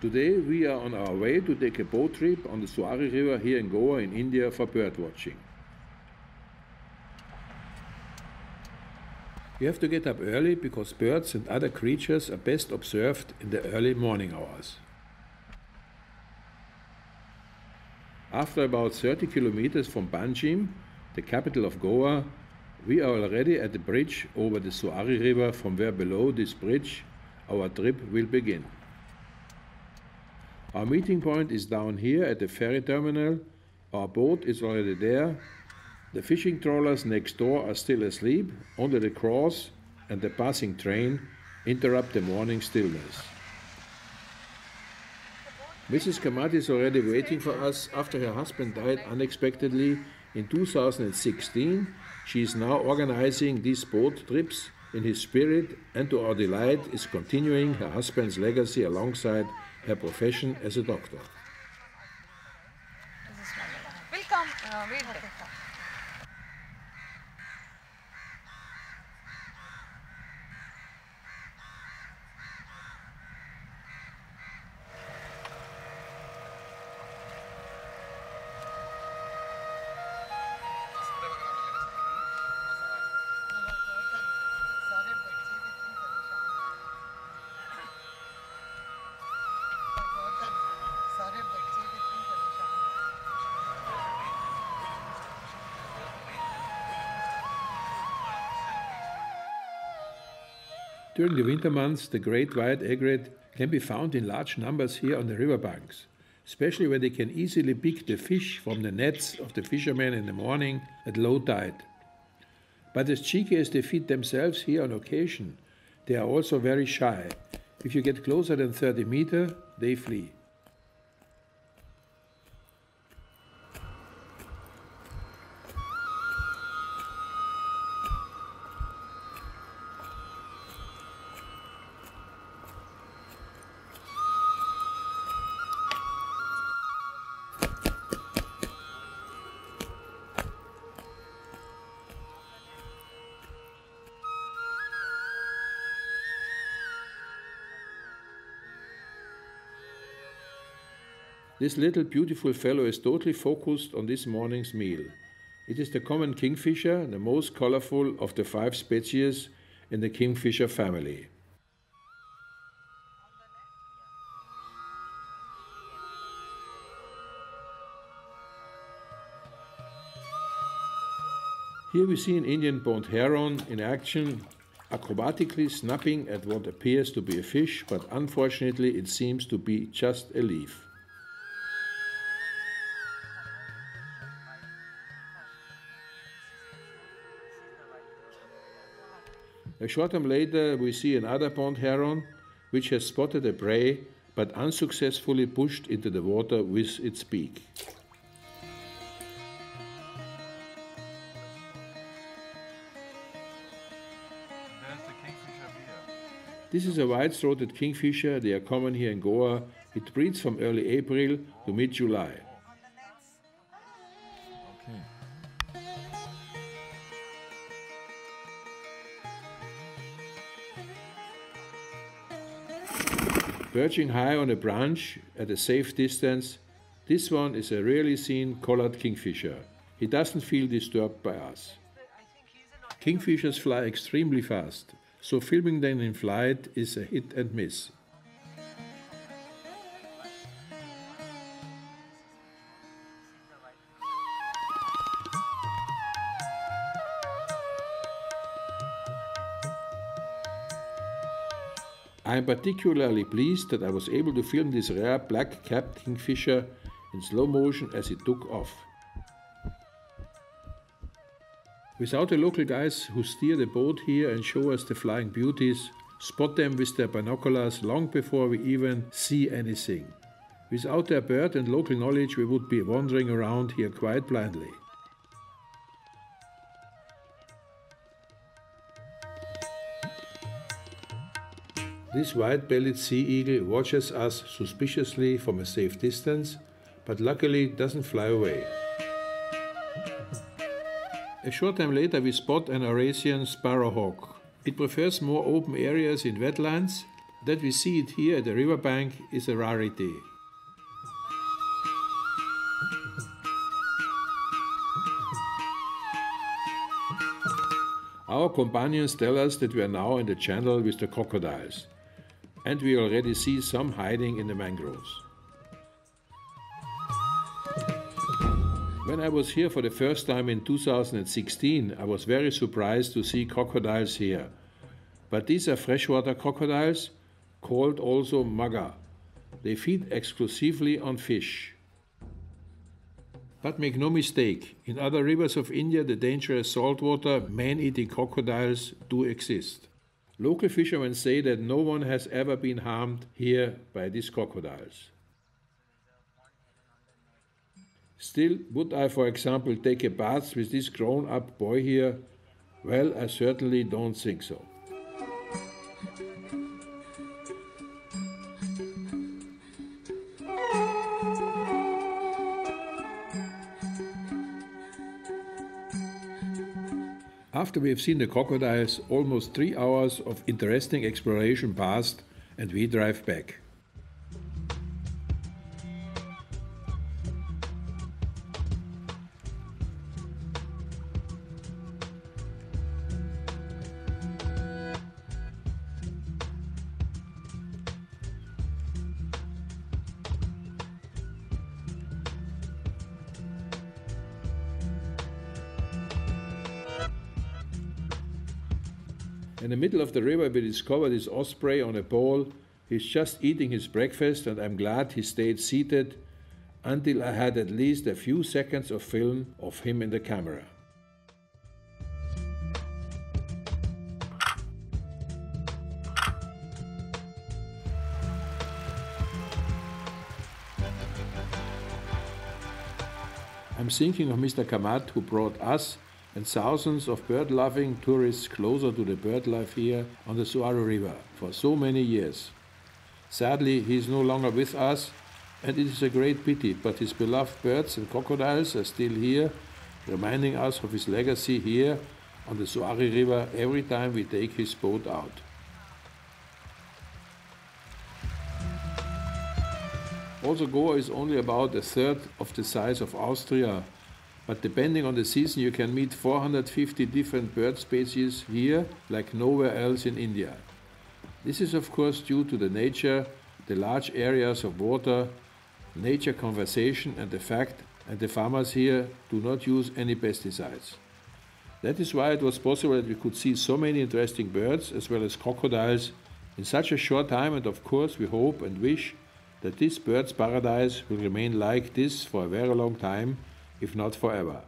Today we are on our way to take a boat trip on the Zuari River here in Goa in India for birdwatching. You have to get up early because birds and other creatures are best observed in the early morning hours. After about 30 kilometers from Panjim, the capital of Goa, we are already at the bridge over the Zuari River, from where below this bridge our trip will begin. Our meeting point is down here at the ferry terminal. Our boat is already there. The fishing trawlers next door are still asleep. Only the cross and the passing train interrupt the morning stillness. Mrs. Kamat is already waiting for us after her husband died unexpectedly in 2016. She is now organizing these boat trips in his spirit, and to our delight is continuing her husband's legacy alongside her profession as a doctor. Welcome. During the winter months, the great white egret can be found in large numbers here on the riverbanks, especially when they can easily pick the fish from the nets of the fishermen in the morning at low tide. But as cheeky as they feed themselves here on occasion, they are also very shy. If you get closer than 30 meters, they flee. This little beautiful fellow is totally focused on this morning's meal. It is the common kingfisher, the most colorful of the 5 species in the kingfisher family. Here we see an Indian-boned heron in action, acrobatically snapping at what appears to be a fish, but unfortunately it seems to be just a leaf. A short time later, we see another pond heron, which has spotted a prey, but unsuccessfully pushed into the water with its beak. This is a white-throated kingfisher. They are common here in Goa. It breeds from early April to mid-July. Perching high on a branch at a safe distance, this one is a rarely seen collared kingfisher. He doesn't feel disturbed by us. Kingfishers fly extremely fast, so filming them in flight is a hit and miss. I am particularly pleased that I was able to film this rare black-capped kingfisher in slow motion as it took off. Without the local guys who steer the boat here and show us the flying beauties, spot them with their binoculars long before we even see anything. Without their bird and local knowledge, we would be wandering around here quite blindly. This white-bellied sea eagle watches us suspiciously from a safe distance, but luckily doesn't fly away. A short time later we spot an Eurasian sparrowhawk. It prefers more open areas in wetlands, That we see it here at the riverbank is a rarity. Our companions tell us that we are now in the channel with the crocodiles, and we already see some hiding in the mangroves. When I was here for the first time in 2016, I was very surprised to see crocodiles here. But these are freshwater crocodiles, called also mugger. They feed exclusively on fish. But make no mistake, in other rivers of India the dangerous saltwater man-eating crocodiles do exist. Local fishermen say that no one has ever been harmed here by these crocodiles. Still, would I, for example, take a bath with this grown-up boy here? Well, I certainly don't think so. After we have seen the crocodiles, almost 3 hours of interesting exploration passed and we drive back. In the middle of the river we discovered this osprey on a pole. He's just eating his breakfast and I'm glad he stayed seated until I had at least a few seconds of film of him in the camera. I'm thinking of Mr. Kamat, who brought us and thousands of bird-loving tourists closer to the bird life here on the Zuari River for so many years. Sadly, he is no longer with us, and it is a great pity, but his beloved birds and crocodiles are still here, reminding us of his legacy here on the Zuari River every time we take his boat out. Also, GOA is only about a third of the size of Austria, but depending on the season you can meet 450 different bird species here like nowhere else in India. This is of course due to the nature, the large areas of water, nature conservation and the fact that the farmers here do not use any pesticides. That is why it was possible that we could see so many interesting birds as well as crocodiles in such a short time, and of course we hope and wish that this bird's paradise will remain like this for a very long time, if not forever.